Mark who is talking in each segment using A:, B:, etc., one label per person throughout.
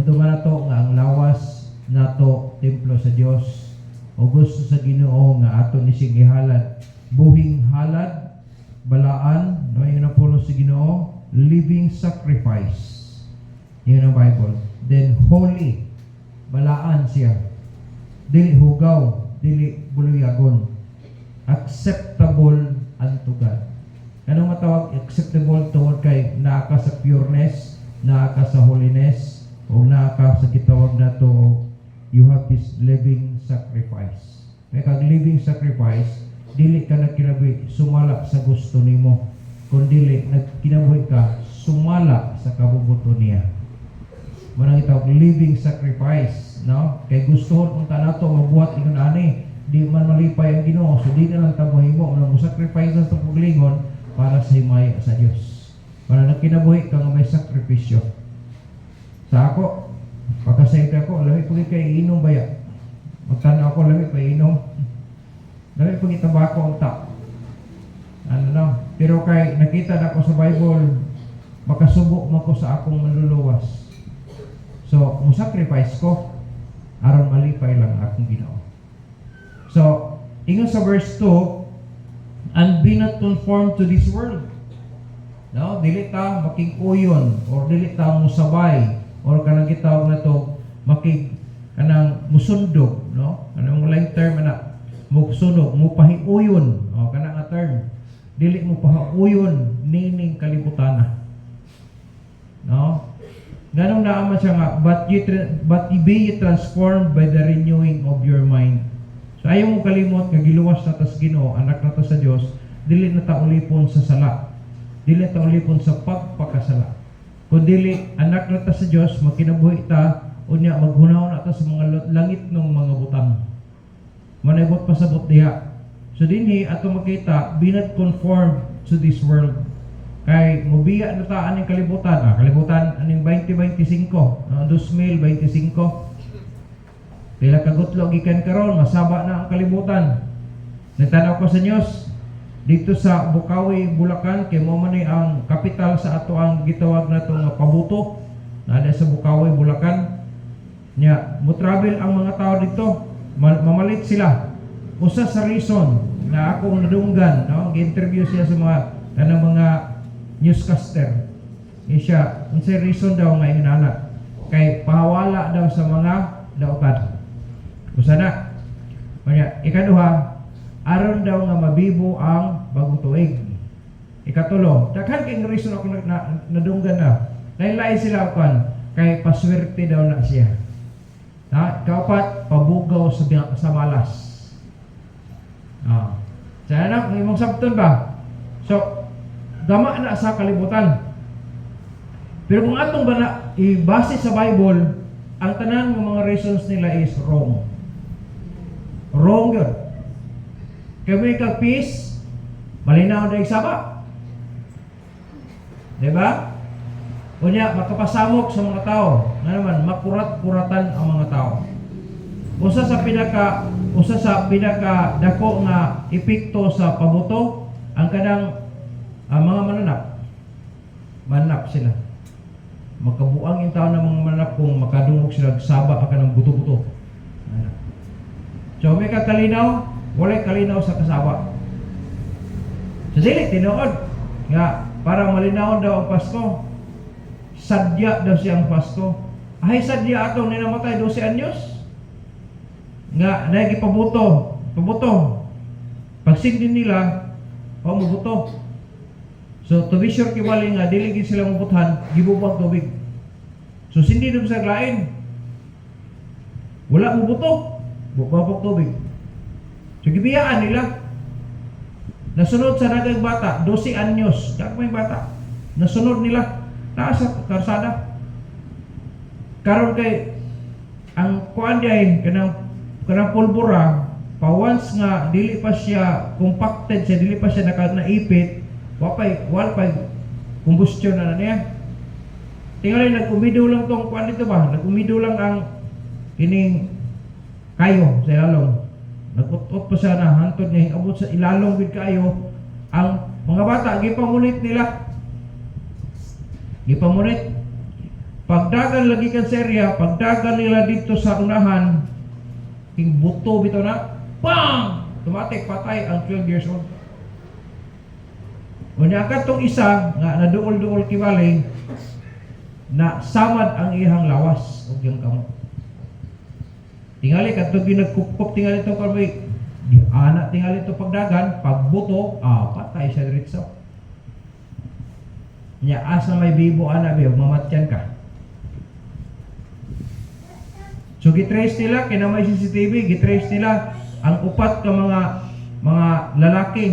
A: Duman nato nga ang lawas nato templo sa Dios o gusto sa Ginoo nga ato ni sing ihalad buhing halad balaan no yun ang pulo sa Ginoo living sacrifice yun ang Bible. Then holy balaan siya dili hugaw dili buluyagon acceptable unto God. Kanang matawag acceptable toward kay naa ka sa pureness, naa ka sa holiness, o naa ka sa gitawag na to you have this living sacrifice. May kag living sacrifice, dili ka nagkinabuhi sumala sa gusto nimo, kundi nagkinabuhi ka sumala sa kabubuto niya. Manang itawag living sacrifice, no? Kay gusto unta nato mabuhat ingon ani, di man malipay ang Ginoo, so di na lang tabuhimo mo sacrifice sa paglingon para sa himaya sa Dios. Para nagkinabuhi ka nga may sakripisyo. Sa ako, pagkasayod ako, lami po kay inom baya. Magtanaw ako, lami pa inom. Lami po itabako ang ta. Ano no? Pero kay nakita na ako sa Bible, makasubo mo ko sa akong manluluwas. So, sacrifice ko, aron malipay lang akong Ginoo. So, ingon sa verse 2, and be not conformed to this world. No, dili ta makig-uyon or dili ta musabay or kanang gitawag na to kanang musundog, no? Kanang laing term na musunog, mupahiuyon, o kanang nga term. Dili mo pahiuyon nining kalibutan. No? Ganong naaman siya nga, but be ye transformed by the renewing of your mind. So ayaw mo kalimot nga giluwas na tas Ginoo, anak na ta sa Dios, dili na ta ulipon sa sala. Dili ta ulipon sa pagpakasala. Kung dili anak na ta sa Dios, makinabuhi ta unya maghunaw na ta sa mga langit ng mga butang. Manayot pasabot diha. So dinhi ato makita, be not conformed to this world. Kay mobiya na ta aning kalibutan, kalibutan aning 2025, 2025. Pila kagutlo gikan karon, masaba na ang kalibutan. Nagtanaw ko sa news dito sa Bukawi, Bulacan, kay mo man ang kapital sa ato ang gitawag na to nga pabuto. Nada sa Bukawi, Bulacan. Nya, mo travel ang mga tao dito, mamalit sila. Usa sa reason na akong nadunggan, no, gi-interview siya sa mga kanang mga newscaster. Siya, unsay reason daw nga inana? Kay pahawala daw sa mga daotan. Usa na. Kanya, ikaduha, aron daw nga mabibo ang bagong tuig. Ikatulo, daghan kay reason ako nadunggan na. Lain-lain sila kan kay paswerte daw na siya. Kaupat, pabugaw sa malas. Sa anak, imong sabton ba? So, gama na sa kalibutan. Pero kung atong ba na ibase sa Bible, ang tanan ng mga reasons nila is wrong. Wrong yun. Kaya may peace, malinaw na isaba. Diba? Kunya, makapasamok sa mga tao. Nga naman, makurat-kuratan ang mga tao. Usa sa pinaka dako nga epekto sa pabuto, ang kanang mga mananap sila. Magkabuang yung tao ng mga mananap kung makadungog sila saba ka ng buto-buto. So may kalinaw, walay kalinaw sa kasaba. Sa dili, tinuod nga para malinaw daw ang Pasko. Sadya daw siyang Pasko. Ay sadya atong ninamatay 12 anyos. Nga nagipabuto, pabuto. Pagsindi nila, mabuto. So to be sure kibali nga dili gid sila mabuthan, gibubag tubig. So sindi dum sa lain. Wala mabuto. Bubabog tubig. So gibiyaan nila. Nasunod sa dagang bata, 12 anyos, dagmay bata. Nasunod nila nasa karsada. Karon kay ang kuan diay kanang pulbura, pa once nga dili pa siya compacted, siya dili pa siya naipit, walpay combustion na niya. Tingali nag-umido lang tong kuan dito ba? Nag-umido lang ang kining kayo sa ilalong. Nag-ut-ut pa siya na hantod niya abot sa ilalong gid kayo. Ang mga bata gipamunit nila. Gipamunit. Pagdagan lagi kan sa area, pagdagan nila dito sa unahan, king buto bito na, bang! Tumatik, patay ang 12 years old. Unya katong isa nga naduol-duol kibali na samad ang ihang lawas ug yung kamot. Tingali kadto ginagkupkop tingali to kami di ana tingali to pagdagan pagbuto patay siya diretso. Nya asa may bibo ana biyo mamatyan ka. So gitrace nila kina may CCTV, gitrace nila ang upat ka mga lalaki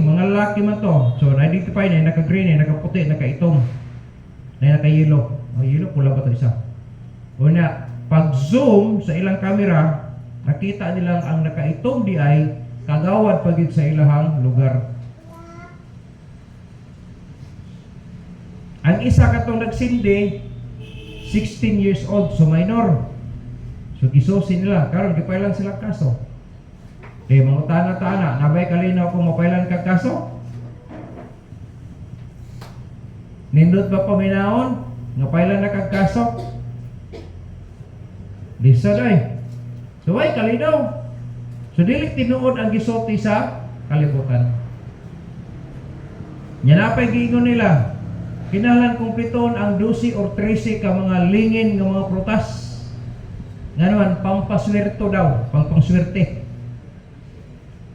A: man to. So na-identify na naka-green, naka-puti, naka-itom, na naka-yellow. Yellow pula ba to isa? Una, pag zoom sa ilang camera, nakita nila ang naka-itom di ay kagawad pagid sa ilahang lugar. Ang isa katong nagsindi 16 years old, so minor. So gisusi nila, karon gipailan sila kaso. Mga tana-tana, nabay kalinaw kung mapailan ka kaso? Nindot ba paminaon? Nga pailan na kag kaso? Lisa day. So ay kalinaw. So dili tinuod ang gisulti sa kalibutan. Nya napay giingon nila. Kinahanglan kumpleton ang 12 or 13 ka mga lingin nga mga prutas. Nga naman, pampaswerto daw, pampangswerte.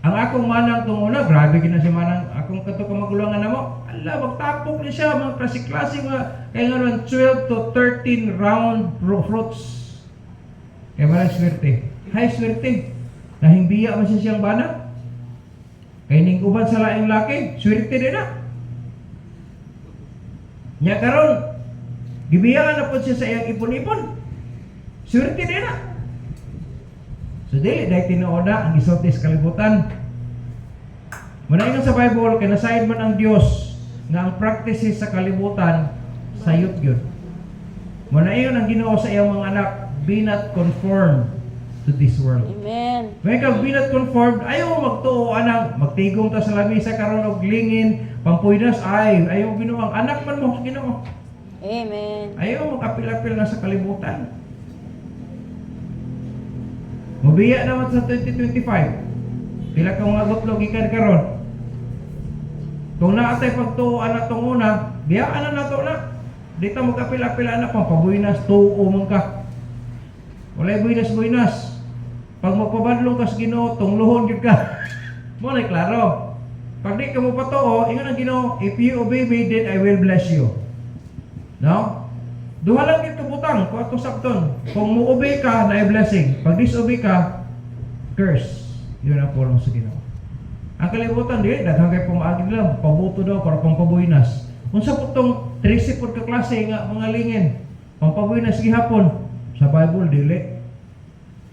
A: Ang akong manang tunguna, grabe gina si manang, akong kato kamagulangan na mo, ala, magtapok ni siya, mga klase-klase, kaya nga naman, 12 to 13 round fruits. Kaya malang swerte. Hay, swerte. Nahimbiya man siya siyang bana. Kaya ning uban sa laing laki, swerte din na. Nya karon, gibiyaan na po siya sa iyang ipon-ipon. Swerte din na. So dili dahil tinuoda ang isulti sa kalibutan. Manaingon sa Bible, kay nasaid man ang Dios nga ang practices sa kalibutan sayop yun. Manaingon ang Ginoo sa iyang mga anak, be not conformed to this world.
B: Amen.
A: May kag be not conformed, ayaw magtuo anak, magtigom ta sa lamisa karon og lingin, pampuynas ayaw Ginoo ang anak man mo Ginoo.
B: Amen.
A: Ayaw magapil-apil na sa kalibutan. Mabiya naman sa 2025. Pila ka mga gutlog ikan karon. Kung naatay pagtuoan na itong una, biyaan na nato na. Dito magkapila-pila na pampabuinas, tuo man ka. Walay buinas-buinas. Pag magpabadlong ka sa Ginoo, tungluhon yun ka. Muna klaro. Pag di ka mo patuo, ingon ang Ginoo, if you obey me, then I will bless you. No? Duha lang dito butang, kung ato sakton. Kung mo-obey ka, na blessing. Pag disobey ka, curse. Yun ang pulong sa Ginoo. Ang kalibutan, di, daghang kay pumaagin lang, pabuto daw para pampabuinas. Kung sa putong 30 ka klase nga mga lingin, pampabuinas gihapon, sa Bible, dili.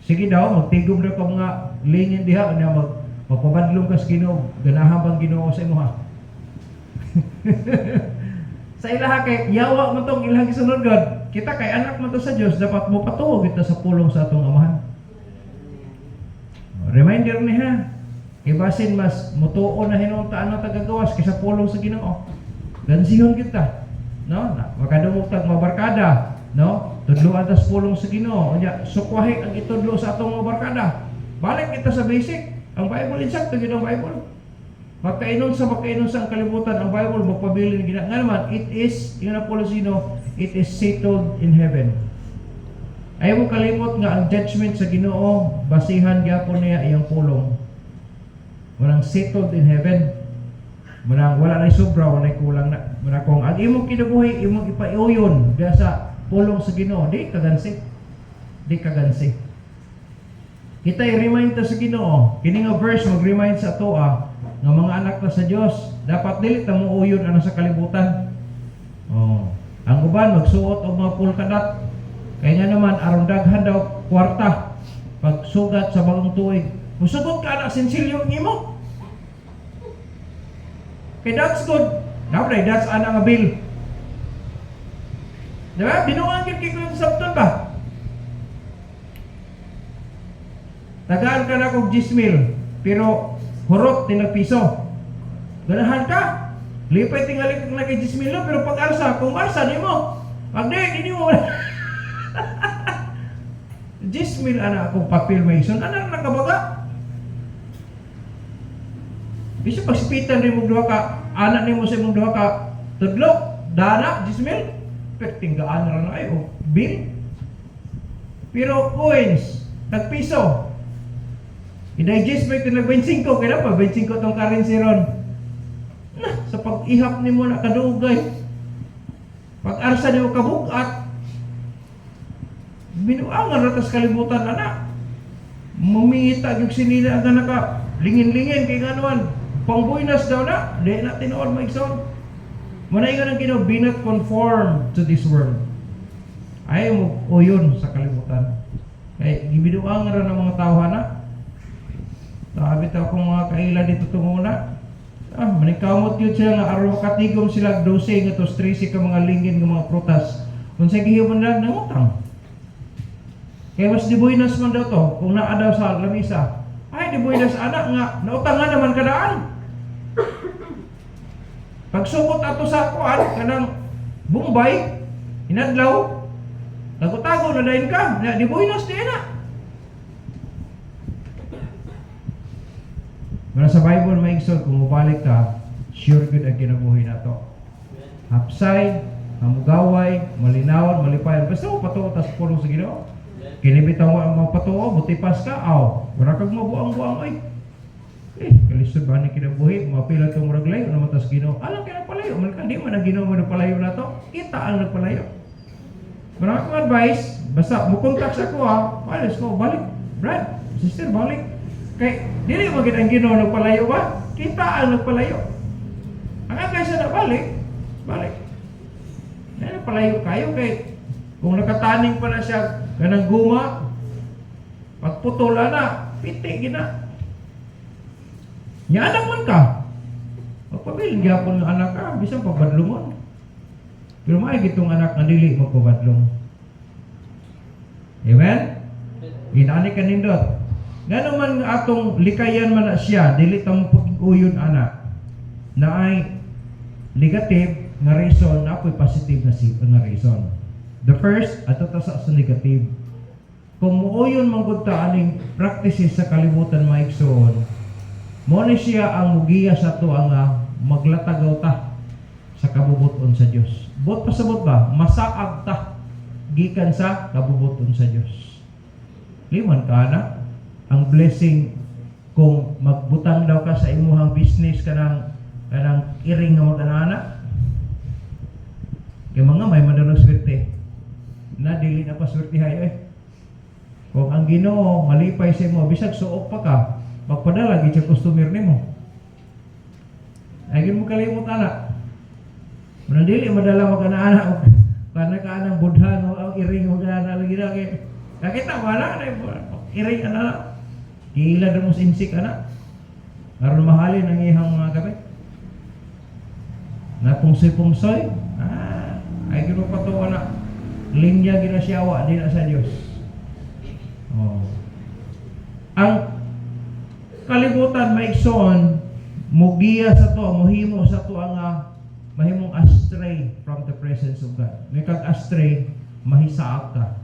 A: Sige daw, magtigom daw ka mga lingin diha, na magpabadlong ka sa Ginoo, ganahan bang Ginoo sa imo ha? Sa ilaha kay yawa mo tong ilang gisunod God. Kita kay anak mo to sa Dios, dapat mo patuo kita sa pulong sa atong amahan. Reminder ni ha. Kay basin mas mutuo na hinungtaan na tagagawas kaysa pulong sa Ginoo. Gansihon kita. No? Makadumog tag mabarkada, no? Tudloan tas pulong sa Ginoo. Unya sukwahi ang itudlo sa atong mabarkada. Balik kita sa basic. Ang Bible insakto gyud ang Bible. Magkainon sa ang kalibutan, ang Bible magpabilin gina. Nga naman, it is, yun ang Polosino, it is settled in heaven. Ayaw mo kalimot nga ang judgment sa Ginoo, basihan gyapon niya iyang pulong. Walang settled in heaven. Wala na sobra, wala na kulang na. Muna kung ang imong kinabuhi, imong ipaiuyon diya sa pulong sa Ginoo, di kagansi. Di kagansi. Kita i-remind ta sa Ginoo, kini nga verse mag-remind sa toa nga mga anak ta sa Dios, dapat dili ta muuyon ano sa kalibutan. Ang uban magsuot og mga pulkadat. Kaya nga naman aron daghan daw kwarta pag sugat sa bagong tuig. Musugot ka na sinsilyo nimo. Kay that's good. Dapat that's ana nga bill. Diba? Binuang kay ko sabton ba? Tagaan ka na kog 10,000 pero hurot tinagpiso. Ganahan ka. Lipay tingali kang lagi 10,000 pero pag arsa, kung arsa di mo. Pag di mo. 10,000 anak akong papel Mason, anak nakabaga. Bisa pagsipitan rin mong duha ka, anak ni mo sa mong duha ka, tudlo, dana, 10,000, tinggaan na lang ay, o bill. Pero coins, tagpiso, i-digest mo ito na 25, kaya pa 25 itong currency ron. Nah, sa pag-ihap ni mo na kadugay, pag-arsa ni mo kabugat, binuangan ratas kalibutan anak. Mumingita yung sinila ang naka lingin-lingin kay ganuan. Pangbuinas daw na, di na tinuod maigsoon. Manay ka ng kino, be not conform to this world. Ayaw mo uyon sa kalibutan. Kaya ibinuangan rin ng mga tao na. Sabi tayo kung mga kaila dito tumuna. Manikamot yun sila nga araw makatigom sila 12 nga tos 13 ka mga lingin ng mga prutas. Kung sa gihiyon na nangutang. Kaya mas dibuinas man daw to, kung naa daw sa lamisa. Ay, dibuinas anak nga, nautang nga naman kadaan. Pagsukot ato sa kuan, kanang Bombay, inadlaw, tago-tago na dahin ka, na dibuinas di na. Mula sa Bible, maigsoon, kung mabalik ka, sure good ang kinabuhi na to. Hapsay, hamugaway, malinawan, malipayan. Basta mo patuo, tas pulong sa Ginoo. Kinibitaw mo ang mga patuo, butipas ka, wala kang mabuang-buang, ay. Kalisod ba ni kinabuhi, mapila itong muraglayo, naman tas Ginoo. Alam ka nagpalayo, malika, di man ang Ginoo mo nagpalayo na to. Kita ang nagpalayo. Marami akong advice, basta mukontak sa ko alis ko, balik. Brad, sister, balik. Kay, dili magit ang Ginoo nagpalayo ba? Kita ang nagpalayo. Ang agay sa nabalik, balik. Yan nagpalayo kayo kay kung nakataning pa na siya kanang guma, pagputula na, piti gina. Nya anak man ka. Pagpabiling gyapon ng anak ka, bisan pagbadlungon. Pero may gitong anak nga dili magpabadlong. Amen? Inani ka nindot. Nga naman nga atong likayan man na siya, dili ta mo pag-uyon anak, na ay negative nga reason, na apoy positive nga reason. The first, ato ta sa negative. Kung muuyon manggod ta aning practices sa kalibutan maigsoon, mo ni siya ang mugiya sa to ang maglatagaw ta sa kabubuton sa Dios. Bot pasabot ba? Masaag ta gikan sa kabubuton sa Dios. Liman ka na ang blessing kung magbutang daw ka sa imuhang business kanang iring nga mag-ana. Kaya mga may madurog swerte na dili na pa swerte hayo Kung ang Ginoo malipay sa imo, bisag suok pa ka, magpadala gid sa customer nimo. Ay gid mo kalimot ana. Mun dili madala mag-ana kana ka anang budhan o iring mag-ana lagi na kay nakita wala na iring ana. Gila mo sa insik anak. Aron mahalin ang ihang mga gabi. Na pungsoy-pungsoy, ay gino pa to anak. Linya ginasyawa din sa Dios. Ang kalibutan maigsoon, mugiya sa to, mohimo sa to ang mahimong astray from the presence of God. May kag-astray, mahisaag ka.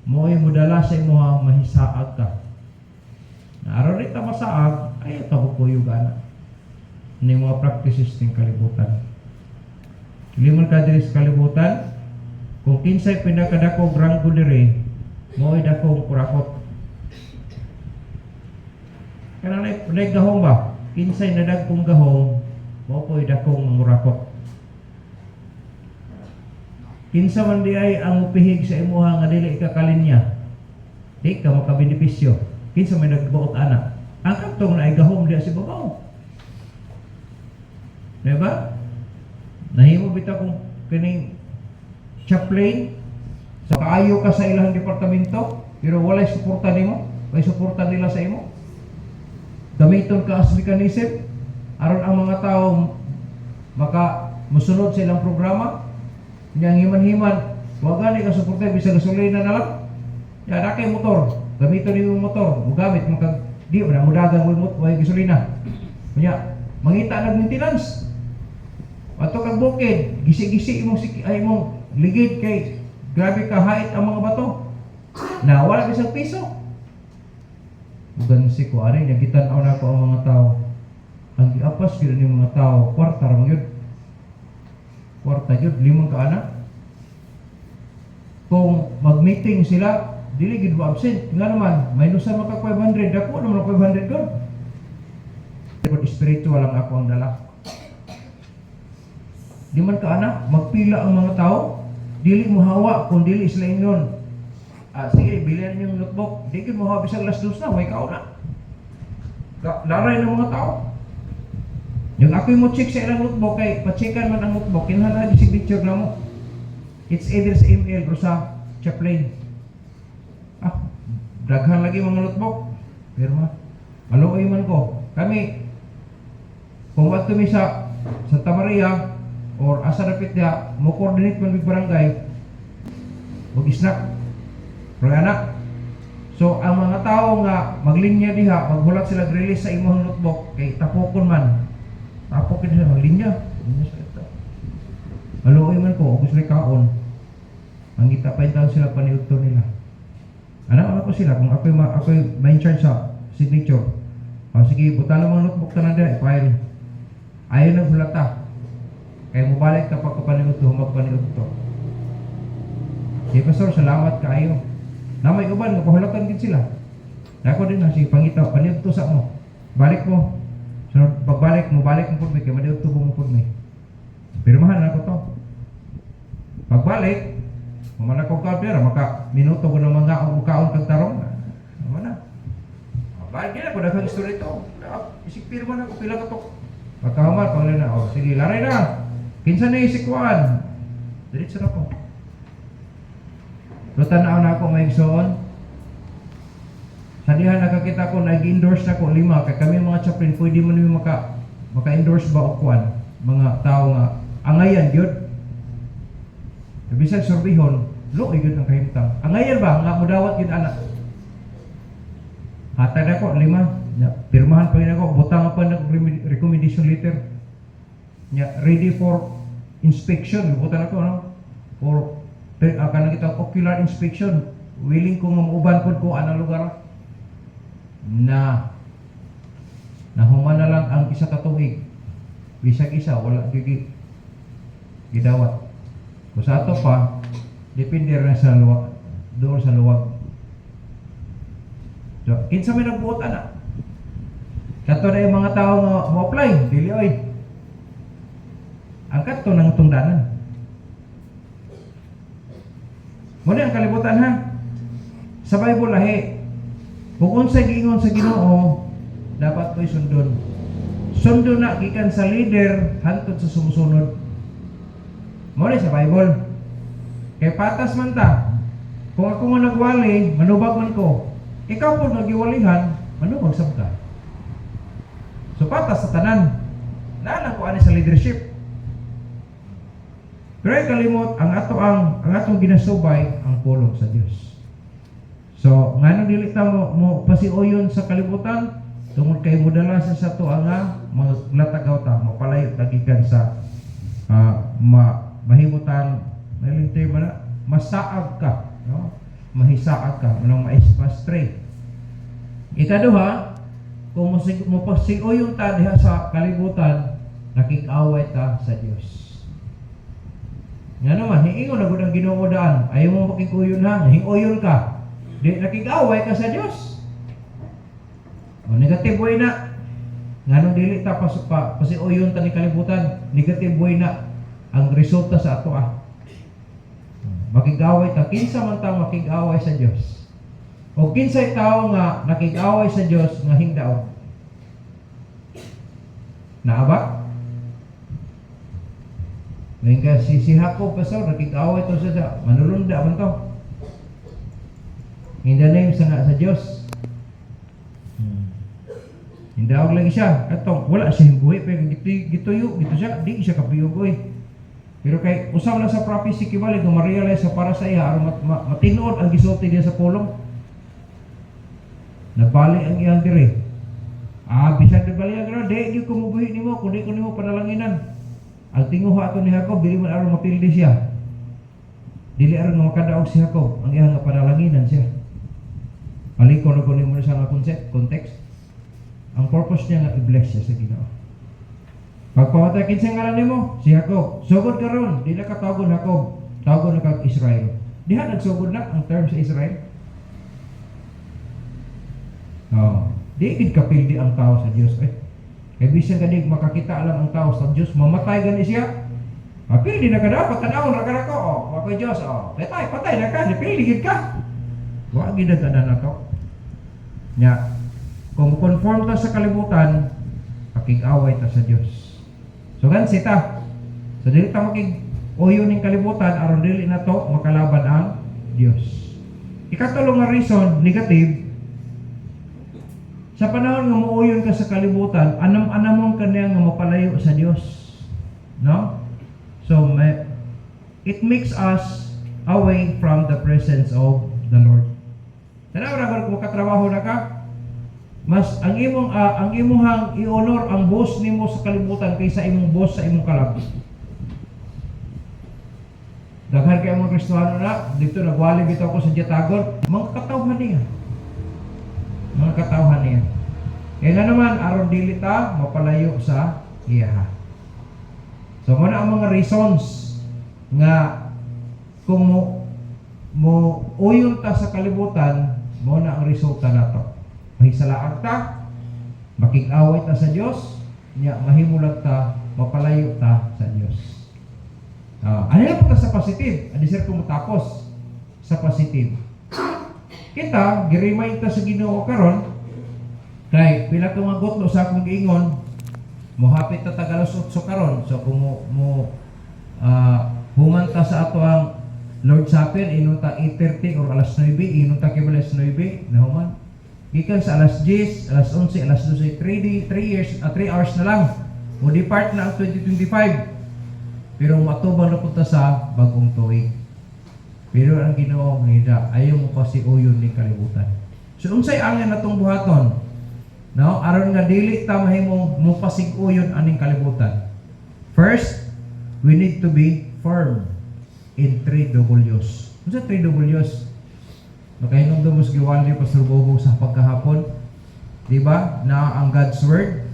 A: Mo'y mudala sa imo mahisaag ka. Araw rin ta masaag, ay tabukuyog ana. Ni mga practices ng kalibutan. Liman ka diri sa kalibutan, kung kinsay pinakadako granggo diri, mo'y dakong kurakot. Kanang gahong ba? Kinsay nadagkong gahong, mo po'y dakong murakot. Kinsa man di ay ang upihig sa imuha nga dili ka kalinya, di ka makabenepisyo. Kinsa may nagbuot anak, ang katong na ay gahom diya si babaw. Diba? Nahimo bitaw kung kining chaplain, sa kaayo ka sa ilang departamento, pero walay suporta nimo, may suporta nila sa imo. Gamiton ka as mechanism, aron ang mga tao musunod sa ilang programa, niyang himan-himan, wag gani ka suporta, bisa gasolina na lang. Yan, nakay motor. Gamiton niyo yung motor, mugamit di mo na mudagan mo way gasolina. Kunya, mangita nag maintenance. Ato kag bukid, gisi-gisi imong ligid kay grabe ka hait ang mga bato. na wala isang piso. Ugan si ko ari nya gitan-aw na ko ang mga tao. Ang giapas gyud ni mga tao, kwarta ra man gyud. Kwarta gyud 5 ka anak. Kung mag-meeting sila, dili gid mo absent. Nga naman, may nusa maka 500, ako naman 500 god. Pero spiritual lang ako ang dala. Di man ka anak, magpila ang mga tao, dili mo hawa kung dili sila ingon. Sige, bilihan niyo yung notebook. Di gid mo hawa bisag last dos na, way kauna. Laray ng mga tao. Yung ako mo check sa ilang notebook, kay pa-checkan man ang notebook, kinahanglan di signature na mo. It's either sa email o sa chaplain. Daghan lagi mga notebook. Pirma. Maluoy man ko. Kami, kung wato mi sa Santa Maria or asa dapit dia, mo coordinate man big barangay. Mag-snack. Pero anak. So, ang mga tao nga maglinya diha, maghulat sila release sa imong notebook, kay tapokon man. Tapokin sila, maglinya. Maluoy man ko, gusto nila kaon. Mangita pa yung sila paniudto nila. Ano ko sila, kung ako'y main charge sa signature. Sige, buta na mga notebook ka na dyan, i-file. Ayaw na hulata. Kaya mabalik kapag kapaniudto, magpaniudto. Sige, Pastor, salamat kaayo. Na may uban, kapahulatan din sila. Ako din na, sige, pangita, paniudto sa mo. Balik mo. So, pagbalik mo, balik mo po may, kaya maniudto mo po may. Pirmahan na ko to. Pagbalik, mamana ko ka pera, maka minuto ko ng mga ukaon kag tarong. Mamana. Balik na ko daghang story to. Isig pirma na ko pila ka to. Pagkahuman pang na, sige, laray na. Kinsa na isikwan. Diretso na ko. Pero tanaw na ako may igsoon. Sa diha nakakita ko, nag-endorse na ko 5. Kaya kami mga chaplain, pwede mo namin maka-endorse ba o kwan. Mga tao nga, angayan yun. Bisag sorbihon, luoy yun ang kahimtang. Angayan ba? Nga mudawat yun anak. Hatag ako, 5. Pirmahan pa yun ako, butang pa ng recommendation letter. Ready for inspection. Butang ako, no? For kanang kitang ocular inspection. Willing kong mamuban po ko anong lugar. Nahuman na lang ang isa katuig. Bisag isa, wala gidawat. Kung sa ato pa, depende rin sa luwag, doon sa luwag. So, kinsa may nagbuot anak. Kato na yung mga tao nga mo-apply, dili oy. Ang kato ng tungdanan. Muna ang kalibutan ha. Sa Bible lahi, kung unsay giingon sa Ginoo, dapat ko'y sundon. Sundon na gikan sa leader hangtod sa sumusunod. Muna sa Bible. Kay patas man ta. Kung ako nga nagwali, manubag man ko. Ikaw po nagiwalihan, manubag sab ka. So patas sa tanan. Naalang ko ani sa leadership. Pero ay kalimot, ang atong ginasubay ang pulong sa Dios. So, nga nang dili ta mo pasiuyon sa kalibutan, tungod kay mudala sa to nga maglatagaw ta, mapalayo tagikan sa mahimutan, masaag ka, no? Mahisaag ka, manang ma-stray. Ikaduha, kung mo pasiuyon ta diha sa kalibutan, nakikaway ta sa Dios. Nga naman, hiingon na gud ang Ginoo daan. Ayaw mo makikuyon ha, hingoyon ka. Di nakikaway ka sa Dios. O negative way na. Nga nung dili ta pasiuyon ta ni kalibutan, negative way na ang resulta sa ato makigaway ta, kinsa man ta makigaway sa Dios. O kinsay tao nga nakigaway sa Dios nga hingdaw. Naaba? Ngayon ka si Jacob, Pastor, nakikaway to sa manulunda man to. In the name sa Diyos. Hindawag lagi siya. Atong wala siya buhi, pero gituyo siya, di siya kapiyugoy. Pero kay usam lang sa prophecy kibali, kung ma-realize sa para sa iya, aron matinood ang gisulti niya sa pulong. Nabali ang iyang diri. Bisag nabali ang gano'n, di gyud ko mubuhi nimo, kundi ko nimo panalanginan. Ang tinguha ato ni Jacob, dili man aron mapildi siya. Dili aron makadaog si Jacob, ang iyang panalanginan siya. Aliko na kunin mo na siya nga context. Ang purpose niya nga i-bless siya sa Ginoo. Pagpamatay kinsa ngalan nimo? Si Jacob. Sugod karon, di na ka tawgon Jacob, tawgon na kag Israel. Diha nagsugod na ang term sa Israel. Di gid kapildi ang tao sa Dios. Kay bisan ganig makakita lang ang tao sa Dios, mamatay gani siya. Apil di na ka dapat tanawon ra ka ko. Wa Dios. Patay na ka, dipili gid ka. Wa gid na nato. Nya, kung conform ta sa kalibutan, pakig-away ta sa Dios. So gansi ta. So dili ta makig-uyo ning kalibutan aron dili na to makalaban ang Dios. Ikatulong nga reason, negative. Sa panahon nga muuyon ka sa kalibutan, anam-anamon ka niya nga mapalayo sa Dios. No? So it makes us away from the presence of the Lord. Tanaw ra kung katrabaho na ka, mas ang imuhang i-honor ang boss nimo sa kalibutan kaysa imong boss sa imong kalab. Daghan kay mga Kristiyano na dito nagwali bitaw ko sa Jatagon, mga katawhan niya. Mga katawhan niya. Kaya nga naman aron dili ta mapalayo sa iya. So muna ang mga reasons nga kung mo uyon ta sa kalibutan, mo na ang resulta nato. Mahisalaag ta, makig-away ta sa Dios, nya mahimulag ta, mapalayo ta sa Dios. Ano lang po ta sa positive? Adi sir kung matapos sa positive. Kita, giremind ta sa Ginoo karon, kay pila ko nga gutlo sa akong giingon, mohapit ta tagalos 8 karon. So kung human ta sa ato ang Lord Supper, inunta 8:30 or alas 9, inunta kay alas 9 na human. Gikan sa alas 10, alas 11, alas 12, 3 hours na lang. Mo depart na ang 2025. Pero matubang na punta sa bagong tuig. Pero ang Ginoo nida, ayaw mo kasi uyon ni kalibutan. So unsay angin natong buhaton? No, aron nga dili ta mahimong mo pasig-uyon aning kalibutan. First, we need to be firm in 3 W's. Unsa 3 W's? Makahinom do mos giwali Pastor Bobo sa pagkahapon. Di ba? Na ang God's word,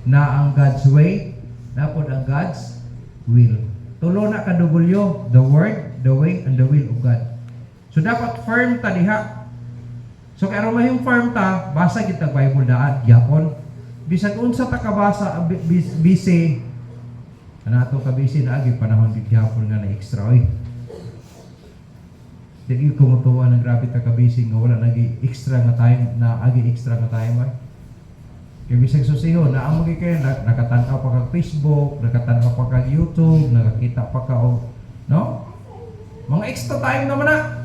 A: na ang God's way, na pod ang God's will. Tulo na ka W, the word, the way, and the will of God. So dapat firm ta diha. So kaya mahing firm ta, basa kita Bible daan, gyapon. Bisag unsa ta kabasa busy. Anato ka busy na agi panahon di gyapon nga na extra oy. Dili ko motuwa ng grabe ta ka busy nga wala nagi extra nga time na agi extra nga time ay. Kaya bisag susiho, naamagi kayo, nakatanaw pa kag Facebook, nakatanaw pa kag YouTube, nakakita pa ka o, no? Mga extra time naman na.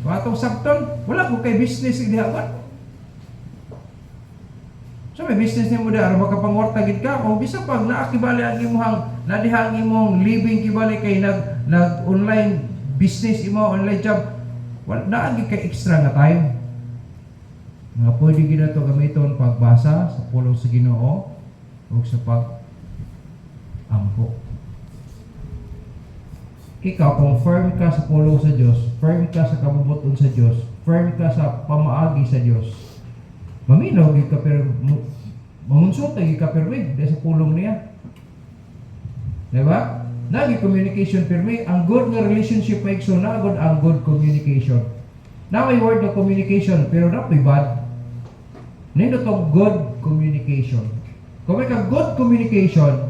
A: Watong sabton, wala ko kay business idihawan. So may business niyo mo da, aron makapangwarta gid ka, o bisa pag naakibali ang imong nadiha ang imong living kibali kay nag online business imo, online job, wala naagi kay extra nga time. Nga pwede gina ito gamiton pagbasa sa pulong sa Ginoo o sa pag-ampo. Ikaw, kung firm ka sa pulong sa Diyos, firm ka sa kabubuton sa Diyos, firm ka sa pamaagi sa Diyos, maminaw, mamunsulta, gikapirwig dahil sa pulong niya. Diba? Nagi communication pirmi, ang good na relationship may so nagod ang good communication. Na may word na communication, pero na may bad. Nino tong good communication. Kung may ka good communication,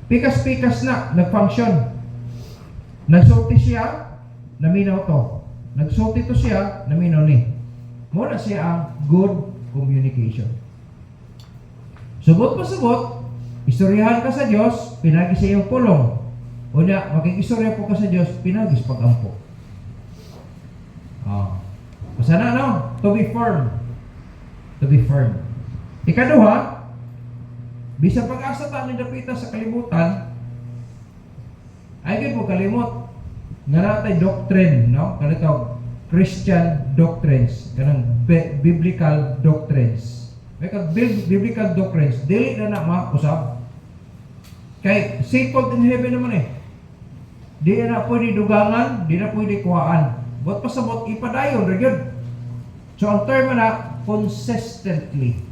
A: pikas-pikas na, nag-function. Nagsulti siya, naminaw to. Nagsulti to siya, naminaw ni. Muna siya ang good communication. Subot pa subot, istoryahan ka sa Diyos, pinagi sa iyong pulong. O na, magkikistorya po ka sa Diyos, pinagis pag-ampo. Sana no? To be firm. To be firm. Ikaduha, bisang pag-asa ta ni dapita sa kalibutan, ay gid mo kalimot nga natay doctrine, no? Kanito Christian doctrines, kanang biblical doctrines. May kag biblical doctrines, dili na makusab. Kay settled in heaven naman eh. Di na pwede dugangan, di na pwede kuhaan. Bot pasabot ipadayon ra gyud. So ang term na consistently.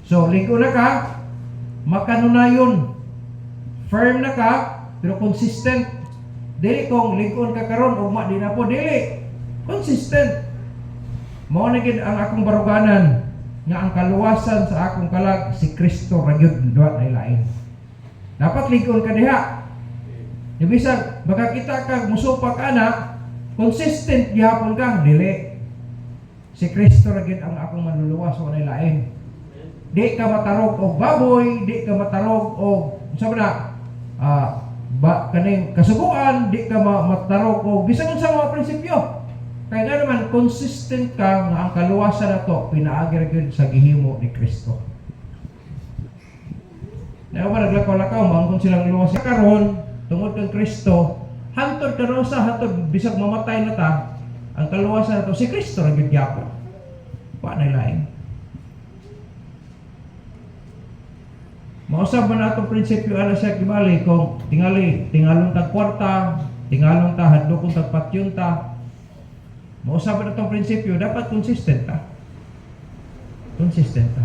A: So ligo na ka, makanunayon. Firm na ka, pero consistent. Dili kung ligon ka karon ugma di na po dili. Consistent. Mao na gid ang akong baruganan nga ang kaluwasan sa akong kalag si Kristo ra gyud duwa ay lain. Dapat ligon ka diha. Ibisag baka kita ka musupak ana, consistent gihapon ka dili. Si Kristo ra gyud ang akong manluluwas wala lain. Di ka matarog og baboy, di ka matarog og unsa ba kaning kasubuan, di ka matarog og bisan unsa mga prinsipyo. Kaya nga naman, consistent ka nga ang kaluwasan na to, pinaagir gyud sa gihimo ni Kristo. Nawa ba naglakaw-lakaw, mangkon silang luwas karon tungod kang Kristo, hantod karon sa hantod bisag mamatay na ta, ang kaluwasan na to si Kristo ra gyud gyapon. Wa na lain. Mausab man atong prinsipyo ana siya gibali kung tingalong tag kwarta, tingalong ta hadlok tag patyon ta. Mausap na itong prinsipyo, dapat consistent ka. Consistent ka.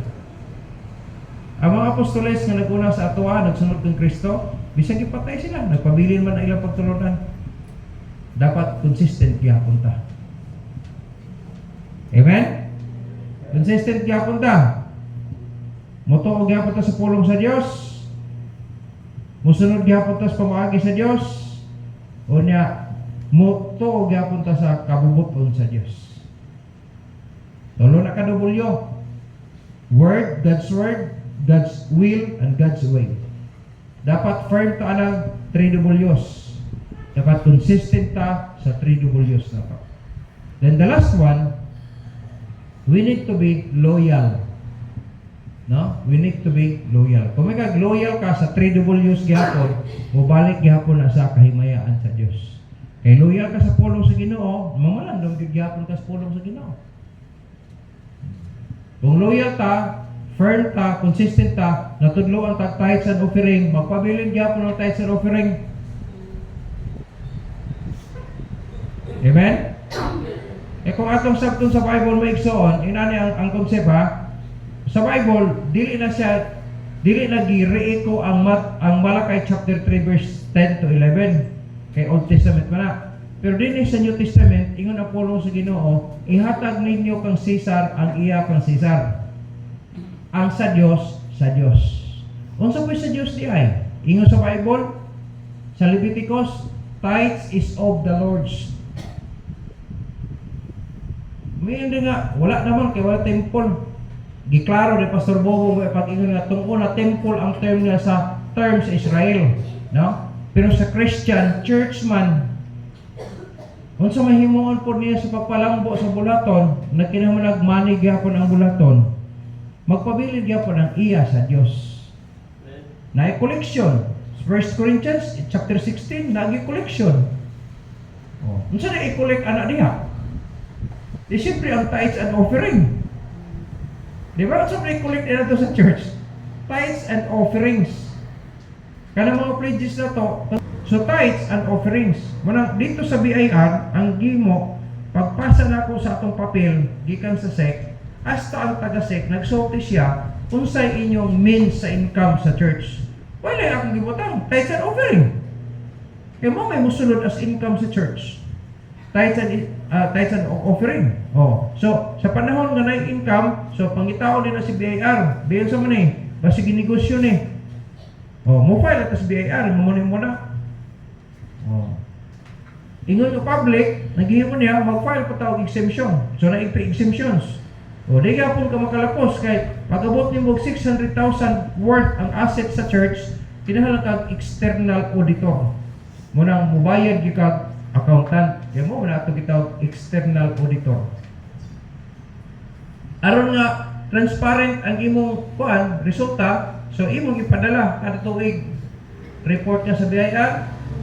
A: Ang mga apostoles nga naguna sa atuwa, nagsunod ng Kristo, bisag ipatay sila, nagpabilin man ang ilang pagtulunan. Dapat consistent gyapon ta. Amen? Consistent gyapon ta. Motuo gyapon ta sa pulong sa Dios. Musunod gyapon ta sa pamaagi sa Dios. Unya moto gyapon ta sa kabubuton sa Dios. Tulo na kadubulyo. Word, God's will, and God's way. Dapat firm ta anang 3 W's. Dapat consistent ta sa 3 W's na to. Then the last one, we need to be loyal. No? We need to be loyal. Kung may loyal ka sa 3 W's gyapon, mobalik gyapon na sa kahimayaan sa Dios. Kay loyal ka sa pulong sa Ginoo, mamalandong gyapon ka sa pulong sa Ginoo. Kung loyal ta, firm ta, consistent ta, natudlo ang tithes and offering, magpabilin gyapon ang tithes and offering. Amen? Kung atong sabton sa Bible may igsoon, inani ang konsep ha. Sa Bible, dili na gi-reiko ang Malakay chapter 3 verse 10 to 11. Kay Old Testament pa na. Pero din sa New Testament, ingon ang pulong sa Ginoo, ihatag ninyo kang Caesar ang iya kang Caesar. Ang sa Dios, sa Dios. Unsa po sa Dios di ay? Ingon sa Bible, sa Leviticus, tithes is of the Lord's. May hindi nga, wala naman kay wala temple. Giklaro ni Pastor Bobo pag ingon nga tungkol na temple ang term niya sa terms Israel, no? Pero sa Christian church man, unsa mahimuon po niya sa pagpalambo sa bulaton, nagkinahanglan nagmanig gyapon ang bulaton, magpabilin gyapon ang iya sa Dios. Naay collection. 1 Corinthians chapter 16 nagi collection. Oh, unsa na i-collect ana diha? Di siyempre ang tithes and offering. Di ba? Unsa na i-collect dito sa church? Tithes and offerings. Kana mga pledges na to, so tithes and offerings. Manang dito sa BIR, ang gimo, pagpasa na ko sa atong papel, gikan sa SEC, hasta ang taga-SEC, nagsulti siya, unsay inyong means sa income sa church. Wala akong gibutang, tithes and offering. Kaya mo may musulod as income sa church. Tithes and offering. Oh. So, sa panahon nga na income, so pangitao din na si BIR, diyan sa man basi ginegosyo ni. Oh, mo file at sa BIR, mamunin mo na. Oh. Ingon yung public, naghihimo niya, mag-file pa tawag exemption. So, na-exemptions. O, di ka po ka makalapos, kahit pag-abot niyo mo 600,000 worth ang asset sa church, kinahanglan kang external auditor. Munang mubayad yung kag accountant. Yan mo, muna ito kitawag external auditor. Aron nga, transparent ang imong kuan, resulta, so imong ipadala kada tuig report niya sa BIR,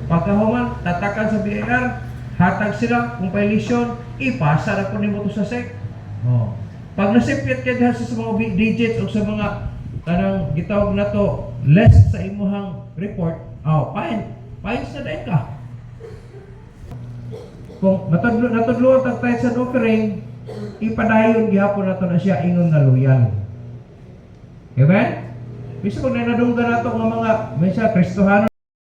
A: pagkahuman tatakan sa BIR, hatag sila kung violation, ipasa na po nimo to sa SEC. Oh. Pag nasipit ka diha sa mga digits o sa mga kanang gitawag na to less sa imuhang report, fines na din ka. Kung natudlo ang tithes and offering, ipadayon gihapon nato na siya ingon nga loyal. Amen? Bisa pag nanadunggan nato nga mga minsan Kristohano